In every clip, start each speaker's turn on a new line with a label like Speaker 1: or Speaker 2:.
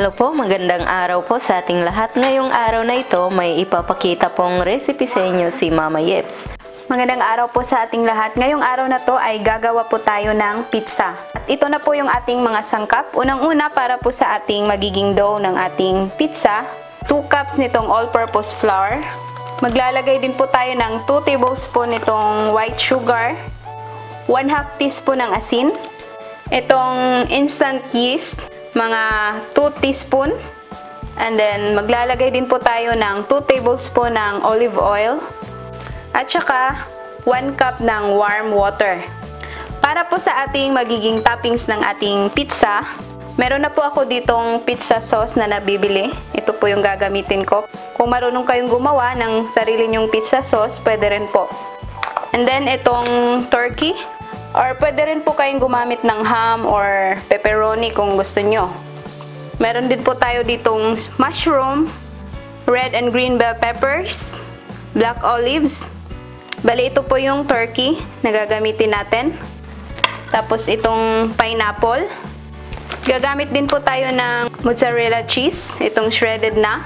Speaker 1: Hello po, magandang araw po sa ating lahat. Ngayong araw na ito, may ipapakita pong recipe sa inyo si Mama Yeps.
Speaker 2: Magandang araw po sa ating lahat. Ngayong araw na to ay gagawa po tayo ng pizza. At ito na po yung ating mga sangkap. Unang-una, para po sa ating magiging dough ng ating pizza, 2 cups nitong all-purpose flour. Maglalagay din po tayo ng 2 tablespoon nitong white sugar, 1/2 teaspoon ng asin, itong instant yeast, mga 2 teaspoon. And then, maglalagay din po tayo ng 2 tablespoon ng olive oil. At saka, 1 cup ng warm water. Para po sa ating magiging toppings ng ating pizza, meron na po ako ditong pizza sauce na nabibili. Ito po yung gagamitin ko. Kung marunong kayong gumawa ng sarili nyong pizza sauce, pwede rin po. And then, itong turkey. Or pwede rin po kayong gumamit ng ham or pepperoni kung gusto nyo. Meron din po tayo ditong mushroom, red and green bell peppers, black olives. Bali, ito po yung turkey na gagamitin natin. Tapos itong pineapple. Gagamit din po tayo ng mozzarella cheese, itong shredded na.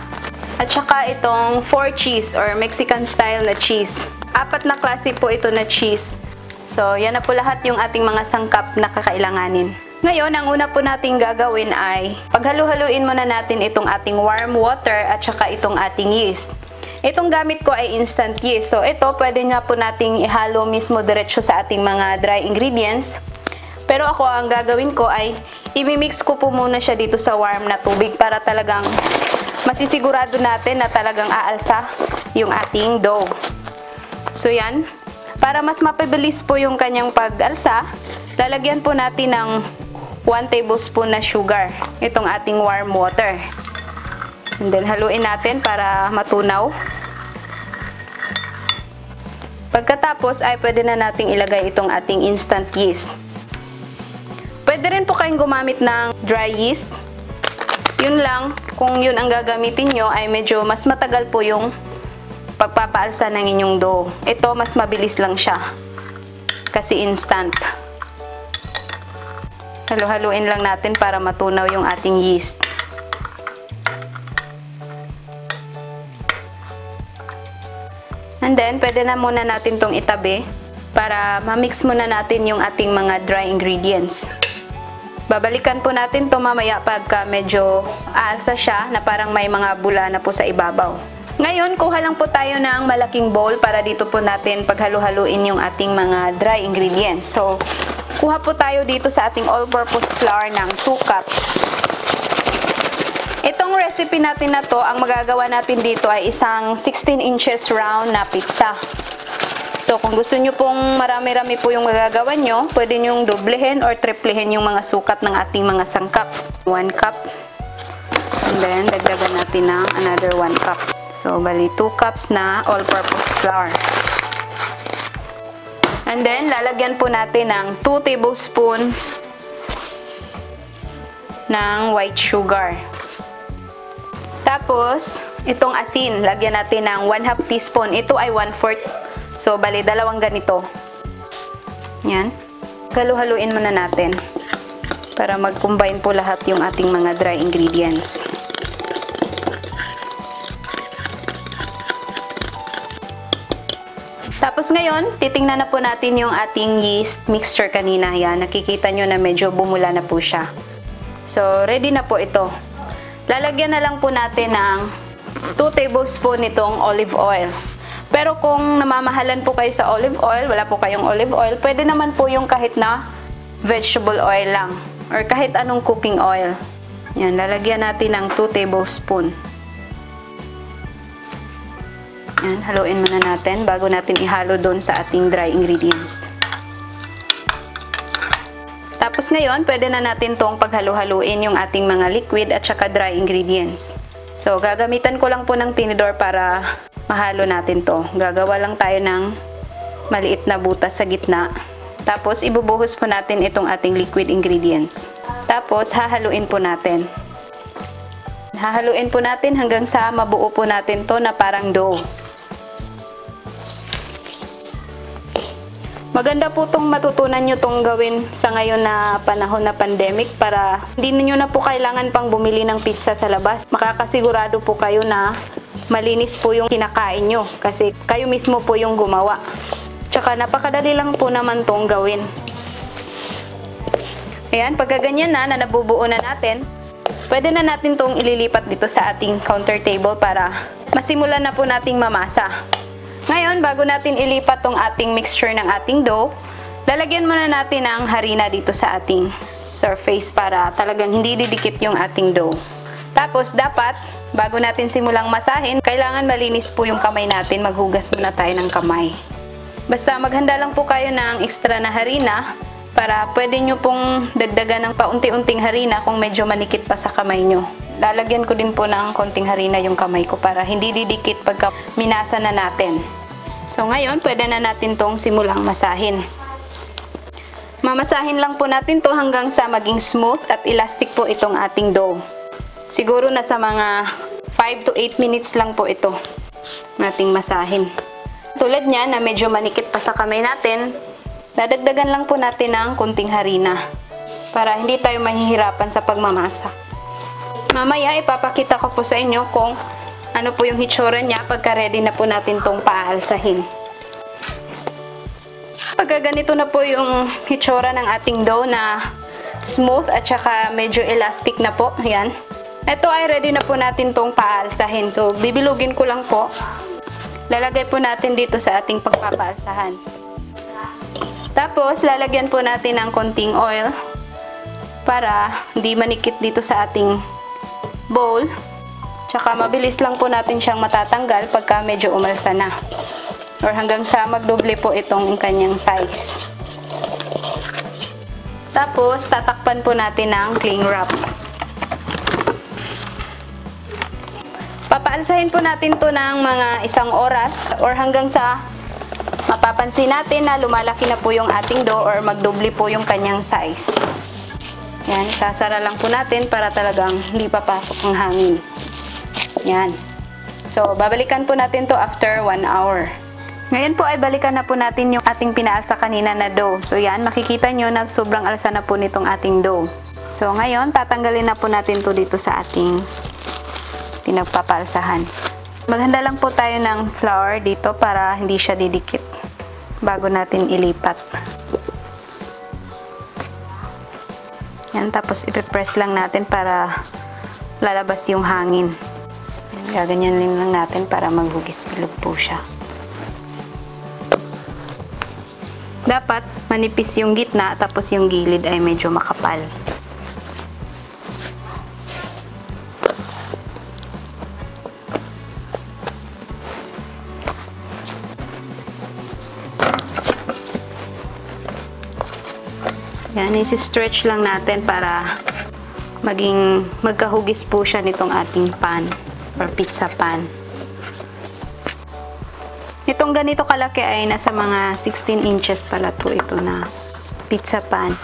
Speaker 2: At saka itong 4 cheese or Mexican style na cheese. 4 na klase po ito na cheese. So, yan na po lahat yung ating mga sangkap na kakailanganin. Ngayon, ang una po nating gagawin ay paghalu-haluin muna natin itong ating warm water at saka itong ating yeast. Itong gamit ko ay instant yeast. So, ito pwede na po nating ihalo mismo diretso sa ating mga dry ingredients. Pero ako, ang gagawin ko ay imimix ko po muna siya dito sa warm na tubig para talagang masisigurado natin na talagang aalsa yung ating dough. So, yan. Para mas mapabilis po yung kanyang pag-alsa, lalagyan po natin ng 1 tablespoon na sugar, itong ating warm water. And then, haluin natin para matunaw. Pagkatapos, ay pwede na nating ilagay itong ating instant yeast. Pwede rin po kayong gumamit ng dry yeast. Yun lang, kung yun ang gagamitin nyo, ay medyo mas matagal po yung pagpapaalsa ng inyong dough. Ito, mas mabilis lang siya. Kasi instant. Halo-haluin lang natin para matunaw yung ating yeast. And then, pwede na muna natin tong itabi para ma-mix muna natin yung ating mga dry ingredients. Babalikan po natin to mamaya pagka medyo aalsa siya na parang may mga bula na po sa ibabaw. Ngayon, kuha lang po tayo ng malaking bowl para dito po natin paghalu-haluin yung ating mga dry ingredients. So, kuha po tayo dito sa ating all-purpose flour ng 2 cups. Itong recipe natin na to, ang magagawa natin dito ay isang 16 inches round na pizza. So, kung gusto nyo pong marami-rami po yung magagawa nyo, pwede nyong doblehin or triplehin yung mga sukat ng ating mga sangkap. 1 cup. And then, dagdagan natin ng another 1 cup. So, bali 2 cups na all-purpose flour. And then, lalagyan po natin ng 2 tablespoon ng white sugar. Tapos, itong asin, lagyan natin ng 1/2 teaspoon. Ito ay 1/4. So, bali, 2 ganito. Yan. Halu-haluin muna natin para mag-combine po lahat yung ating mga dry ingredients. Tapos ngayon, titingnan na po natin yung ating yeast mixture kanina. Yan, nakikita nyo na medyo bumula na po siya. So, ready na po ito. Lalagyan na lang po natin ng 2 tablespoon nitong olive oil. Pero kung namamahalan po kayo sa olive oil, wala po kayong olive oil, pwede naman po yung kahit na vegetable oil lang. Or kahit anong cooking oil. Yan, lalagyan natin ng 2 tablespoon. Yan, haluin muna natin bago natin ihalo doon sa ating dry ingredients. Tapos ngayon, pwede na natin tong paghalo-haluin yung ating mga liquid at saka dry ingredients. So, gagamitan ko lang po ng tinidor para mahalo natin to. Gagawa lang tayo ng maliit na butas sa gitna. Tapos, ibubuhos po natin itong ating liquid ingredients. Tapos, hahaluin po natin. Hahaluin po natin hanggang sa mabuo po natin to na parang dough. Maganda po itong matutunan nyo itong gawin sa ngayon na panahon na pandemic para hindi niyo na po kailangan pang bumili ng pizza sa labas. Makakasigurado po kayo na malinis po yung kinakain nyo kasi kayo mismo po yung gumawa. Tsaka napakadali lang po naman itong gawin. Ayan, pagka ganyan na nabubuo na natin, pwede na natin itong ililipat dito sa ating counter table para masimulan na po nating mamasa. Ngayon, bago natin ilipat tong ating mixture ng ating dough, lalagyan muna natin ng harina dito sa ating surface para talagang hindi didikit yung ating dough. Tapos, dapat, bago natin simulang masahin, kailangan malinis po yung kamay natin. Maghugas muna tayo ng kamay. Basta maghanda lang po kayo ng extra na harina para pwede nyo pong dagdagan ng paunti-unting harina kung medyo manikit pa sa kamay nyo. Lalagyan ko din po ng konting harina yung kamay ko para hindi didikit pagka minasa na natin. So ngayon, pwede na natin tong simulang masahin. Mamasahin lang po natin to hanggang sa maging smooth at elastic po itong ating dough. Siguro nasa mga 5 to 8 minutes lang po ito nating masahin. Tulad niya na medyo manikit pa sa kamay natin, dadagdagan lang po natin ng konting harina para hindi tayo mahihirapan sa pagmamasa. Mamaya ipapakita ko po sa inyo kung ano po yung hitsura niya pagka ready na po natin tong paalsahin. Pagka ganito na po yung hitsura ng ating dough na smooth at saka medyo elastic na po, yan. Ito ay ready na po natin tong paalsahin. So bibilugin ko lang po. Lalagay po natin dito sa ating pagpapaalsahan. Tapos lalagyan po natin ng konting oil para hindi manikit dito sa ating bowl. Tsaka mabilis lang po natin siyang matatanggal pagka medyo umalsa na. Or hanggang sa magdoble po itong kanyang size. Tapos tatakpan po natin ng cling wrap. Papaalsahin po natin to ng mga 1 oras or hanggang sa mapapansin natin na lumalaki na po yung ating dough or magdoble po yung kanyang size. Yan, sasara lang po natin para talagang hindi papasok ang hangin. Yan. So, babalikan po natin to after 1 hour. Ngayon po ay balikan na po natin yung ating pinaalsa kanina na dough. So, yan, makikita nyo na sobrang alsa na po nitong ating dough. So, ngayon, tatanggalin na po natin to dito sa ating pinagpapaalsahan. Maghanda lang po tayo ng flour dito para hindi siya didikit bago natin ilipat. Yan, tapos ipipress lang natin para lalabas yung hangin. Yan, gaganyan lang natin para maghugis bilog po siya. Dapat manipis yung gitna tapos yung gilid ay medyo makapal. Yan, isi-stretch lang natin para magkahugis po siya nitong ating pan or pizza pan. Itong ganito kalaki ay nasa mga 16 inches pala to ito na pizza pan.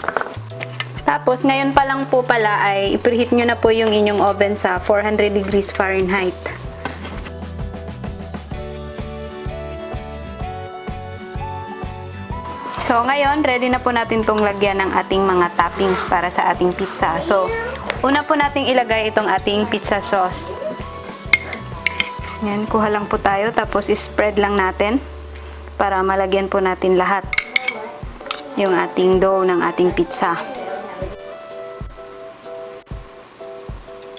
Speaker 2: Tapos ngayon pa lang po pala ay i-preheat nyo na po yung inyong oven sa 400 degrees Fahrenheit. So, ngayon, ready na po natin itong lagyan ng ating mga toppings para sa ating pizza. So, una po nating ilagay itong ating pizza sauce. Yan, kuha lang po tayo. Tapos, spread lang natin para malagyan po natin lahat yung ating dough ng ating pizza.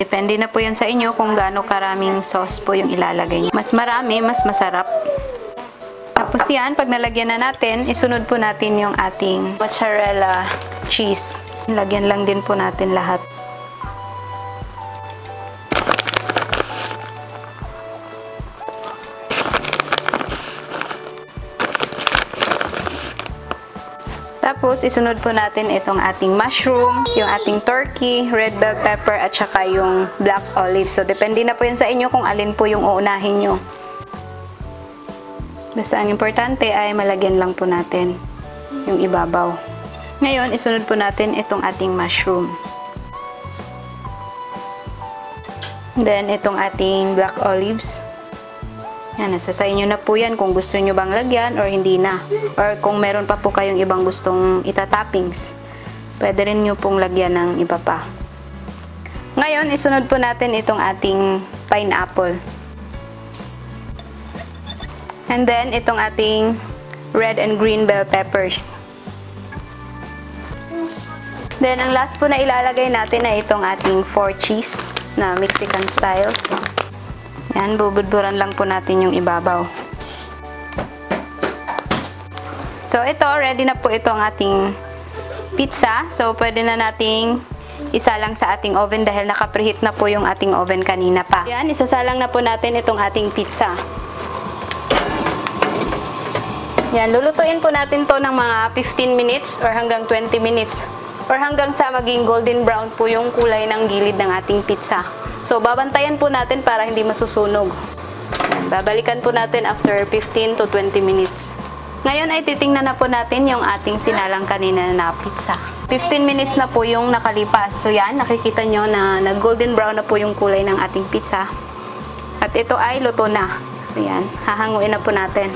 Speaker 2: Depende na po yan sa inyo kung gaano karaming sauce po yung ilalagay niyo. Mas marami, mas masarap. Tapos yan, pag nalagyan na natin, isunod po natin yung ating mozzarella cheese. Lagyan lang din po natin lahat. Tapos, isunod po natin itong ating mushroom, yung ating turkey, red bell pepper, at saka yung black olive. So, depende na po yun sa inyo kung alin po yung uunahin nyo. Basta ang importante ay malagyan lang po natin yung ibabaw. Ngayon, isunod po natin itong ating mushroom. Then, itong ating black olives. Yan, nasa sa inyo na po yan kung gusto nyo bang lagyan or hindi na. Or kung meron pa po kayong ibang gustong itatoppings, pwede rin nyo pong lagyan ng iba pa. Ngayon, isunod po natin itong ating pineapple. And then, itong ating red and green bell peppers. Then, ang last po na ilalagay natin ay itong ating 4 cheese na Mexican style. Yan, bubudburan lang po natin yung ibabaw. So, ito, ready na po itong ating pizza. So, pwede na nating isalang sa ating oven dahil naka-preheat na po yung ating oven kanina pa. Yan, isasalang na po natin itong ating pizza. Yan, lulutuin po natin to ng mga 15 minutes or hanggang 20 minutes. Or hanggang sa maging golden brown po yung kulay ng gilid ng ating pizza. So, babantayan po natin para hindi masusunog. Yan, babalikan po natin after 15 to 20 minutes. Ngayon ay titingnan na po natin yung ating sinalang kanina na pizza. 15 minutes na po yung nakalipas. So, yan, nakikita nyo na nag-golden brown na po yung kulay ng ating pizza. At ito ay luto na. So, yan, hahanguin na po natin.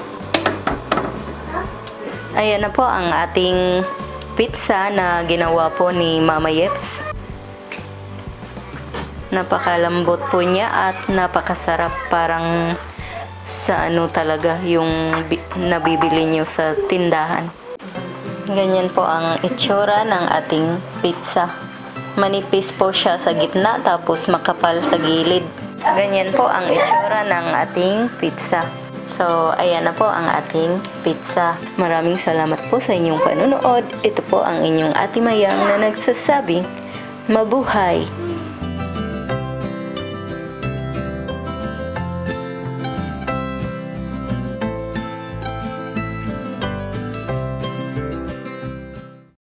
Speaker 1: Ayan na po ang ating pizza na ginawa po ni Mama Yeps. Napakalambot po niya at napakasarap, parang sa ano talaga yung nabibili niyo sa tindahan. Ganyan po ang itsura ng ating pizza. Manipis po siya sa gitna tapos makapal sa gilid. Ganyan po ang itsura ng ating pizza. So, ayan na po ang ating pizza. Maraming salamat po sa inyong panunood. Ito po ang inyong Ate Mayang na nagsasabing, mabuhay!